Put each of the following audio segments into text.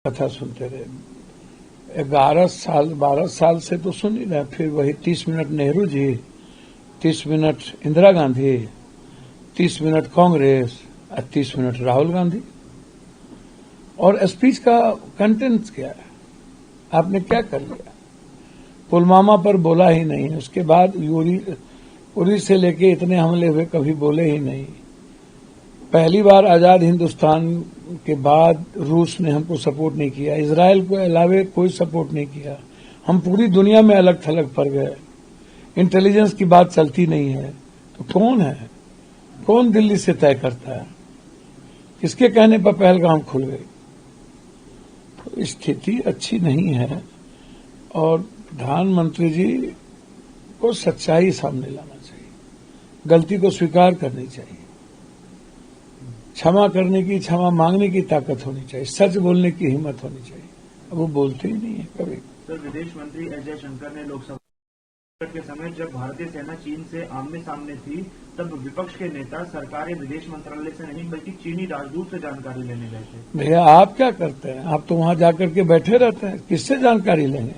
कथा सुनते रहे। 12 साल से तो सुन ही रहे। फिर वही 30 minute Nehru ji, 30 minute Indira Gandhi, 30 minute Congress और 30 मिनट राहुल गांधी। और स्पीच का कंटेंट क्या है? आपने क्या कर लिया? पुलवामा पर बोला ही नहीं, उसके बाद उरी से लेके इतने हमले हुए, कभी बोले ही नहीं। पहली बार आजाद हिंदुस्तान के बाद रूस ने हमको सपोर्ट नहीं किया, इजराइल को अलावे कोई सपोर्ट नहीं किया। हम पूरी दुनिया में अलग थलग पड़ गए। इंटेलिजेंस की बात चलती नहीं है तो कौन है? कौन दिल्ली से तय करता है? किसके कहने पर पहलगाम खुल गई? तो स्थिति अच्छी नहीं है और प्रधानमंत्री जी को सच्चाई सामने लाना चाहिए, गलती को स्वीकार करनी चाहिए, क्षमा करने की, क्षमा मांगने की ताकत होनी चाहिए, सच बोलने की हिम्मत होनी चाहिए। अब वो बोलते ही नहीं है कभी। सर, विदेश मंत्री एस जयशंकर ने लोकसभा के समय जब भारतीय सेना चीन से आमने सामने थी, तब विपक्ष के नेता सरकारी विदेश मंत्रालय से नहीं बल्कि चीनी राजदूत से जानकारी लेने गए थे। भैया आप क्या करते हैं? आप तो वहां जाकर के बैठे रहते हैं, किससे जानकारी लेंगे?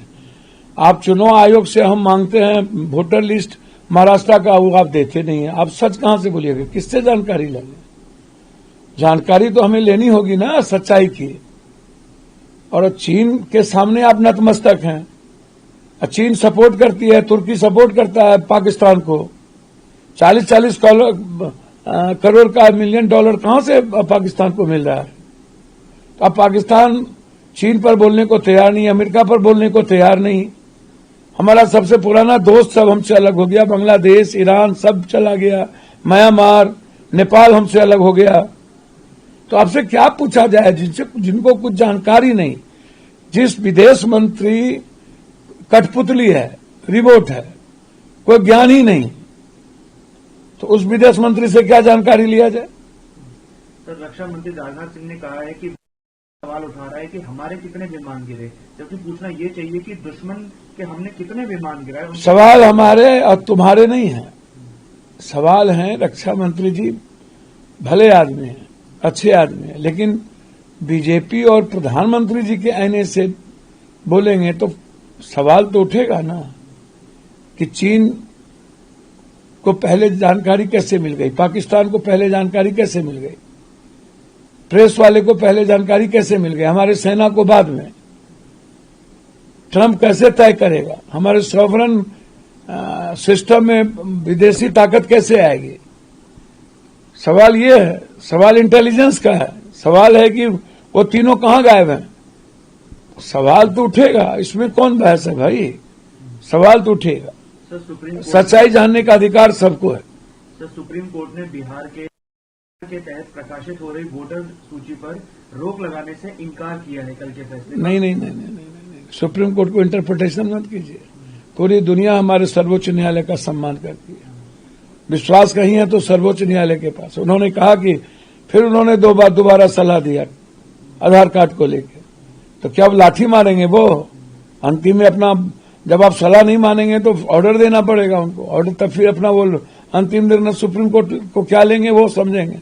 आप चुनाव आयोग से हम मांगते हैं वोटर लिस्ट महाराष्ट्र का, वो आप देते नहीं है। आप सच कहां से बोलिएगा? किससे जानकारी लेंगे? जानकारी तो हमें लेनी होगी ना सच्चाई की। और चीन के सामने आप नतमस्तक हैं। चीन सपोर्ट करती है, तुर्की सपोर्ट करता है पाकिस्तान को। 40-40 करोड़ का $1 मिलियन कहां से पाकिस्तान को मिल रहा है? तो अब पाकिस्तान चीन पर बोलने को तैयार नहीं, अमेरिका पर बोलने को तैयार नहीं। हमारा सबसे पुराना दोस्त सब हमसे अलग हो गया, बांग्लादेश, ईरान सब चला गया, म्यांमार, नेपाल हमसे अलग हो गया। तो आपसे क्या पूछा जाए जिनको कुछ जानकारी नहीं? जिस विदेश मंत्री कठपुतली है, रिबोट है, कोई ज्ञान ही नहीं, तो उस विदेश मंत्री से क्या जानकारी लिया जाए? सर, रक्षा मंत्री राजनाथ सिंह ने कहा है कि सवाल उठा रहा है कि हमारे कितने विमान गिरे, जबकि पूछना ये चाहिए कि दुश्मन के हमने कितने विमान गिराए। सवाल हमारे और तुम्हारे नहीं है, सवाल है रक्षा मंत्री जी भले आदमी हैं, अच्छे आदमी हैं, लेकिन बीजेपी और प्रधानमंत्री जी के आने से बोलेंगे तो सवाल तो उठेगा ना कि चीन को पहले जानकारी कैसे मिल गई, पाकिस्तान को पहले जानकारी कैसे मिल गई, प्रेस वाले को पहले जानकारी कैसे मिल गई, हमारे सेना को बाद में। ट्रंप कैसे तय करेगा? हमारे सॉवरन सिस्टम में विदेशी ताकत कैसे आएगी? सवाल ये है, सवाल इंटेलिजेंस का है, सवाल है कि वो तीनों कहां गायब हैं। सवाल तो उठेगा, इसमें कौन बहस है भाई? सवाल तो उठेगा। सच्चाई जानने का अधिकार सबको है। सर, सुप्रीम कोर्ट ने बिहार के तहत प्रकाशित हो रही वोटर सूची पर रोक लगाने से इनकार किया है कल के फैसले। नहीं। सुप्रीम कोर्ट को इंटरप्रिटेशन मत कीजिए। पूरी दुनिया हमारे सर्वोच्च न्यायालय का सम्मान करती है। विश्वास कहीं है तो सर्वोच्च न्यायालय के पास। उन्होंने कहा कि फिर उन्होंने दोबारा सलाह दिया आधार कार्ड को लेकर, तो क्या अब लाठी मारेंगे वो? अंतिम में अपना जब आप सलाह नहीं मानेंगे तो ऑर्डर देना पड़ेगा उनको, ऑर्डर, तब फिर अपना वो अंतिम निर्णय सुप्रीम कोर्ट को क्या लेंगे वो समझेंगे।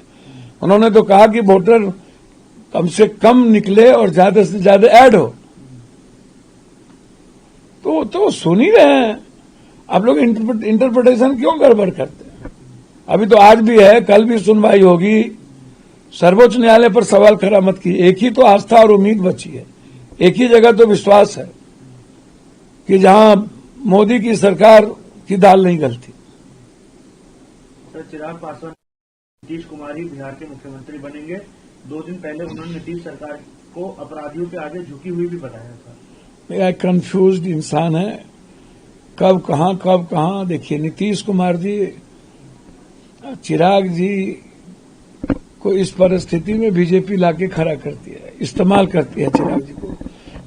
उन्होंने तो कहा कि वोटर कम से कम निकले और ज्यादा से ज्यादा ऐड हो। तो सुन ही रहे हैं आप लोग। इंटरप्रिटेशन क्यों गड़बड़ करते हैं? अभी तो आज भी है, कल भी सुनवाई होगी। सर्वोच्च न्यायालय पर सवाल खड़ा मत कीजिए। एक ही तो आस्था और उम्मीद बची है, एक ही जगह तो विश्वास है कि जहां मोदी की सरकार की दाल नहीं गलती। सर, चिराग पासवान नीतीश कुमार ही बिहार के मुख्यमंत्री बनेंगे। 2 दिन पहले उन्होंने नीतीश सरकार को अपराधियों के आगे झुकी हुई भी बताया था। मेरा कंफ्यूज्ड इंसान है, कब कहां। देखिए, नीतीश कुमार जी चिराग जी को इस परिस्थिति में बीजेपी लाके खड़ा करती है, इस्तेमाल करती है चिराग जी को।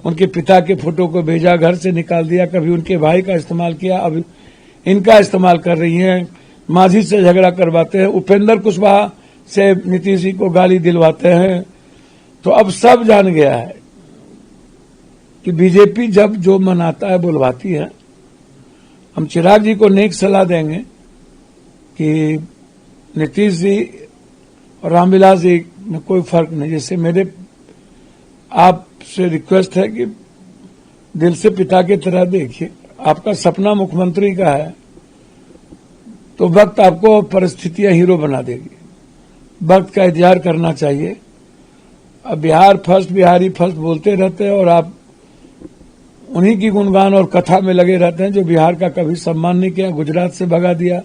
उनके पिता के फोटो को भेजा, घर से निकाल दिया, कभी उनके भाई का इस्तेमाल किया, अब इनका इस्तेमाल कर रही हैं। माझी से झगड़ा करवाते हैं, उपेंद्र कुशवाहा से नीतीश जी को गाली दिलवाते हैं। तो अब सब जान गया है कि बीजेपी जब जो मनाता है बुलवाती है। हम चिराग जी को नेक सलाह देंगे कि नीतीश जी और रामविलास जी में कोई फर्क नहीं। जैसे आप आपसे रिक्वेस्ट है कि दिल से पिता की तरह देखिए। आपका सपना मुख्यमंत्री का है तो वक्त आपको परिस्थितियां हीरो बना देगी। वक्त का इंतजार करना चाहिए। अब बिहार फर्स्ट, बिहारी फर्स्ट बोलते रहते हैं और आप उन्हीं की गुणगान और कथा में लगे रहते हैं जो बिहार का कभी सम्मान नहीं किया। गुजरात से भगा दिया,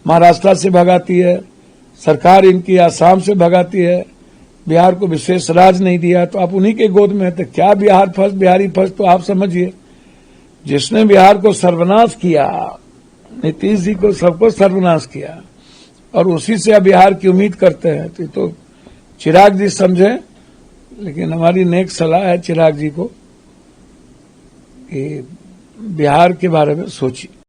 महाराष्ट्र से भगाती है सरकार, इनकी आसाम से भगाती है, बिहार को विशेष राज नहीं दिया, तो आप उन्हीं के गोद में हैं। तो क्या बिहार फर्स्ट, बिहारी फर्स्ट? तो आप समझिए, जिसने बिहार को सर्वनाश किया, नीतीश जी को, सबको सर्वनाश किया, और उसी से अब बिहार की उम्मीद करते हैं। तो चिराग जी समझे, लेकिन हमारी नेक सलाह है चिराग जी को कि बिहार के बारे में सोचिए।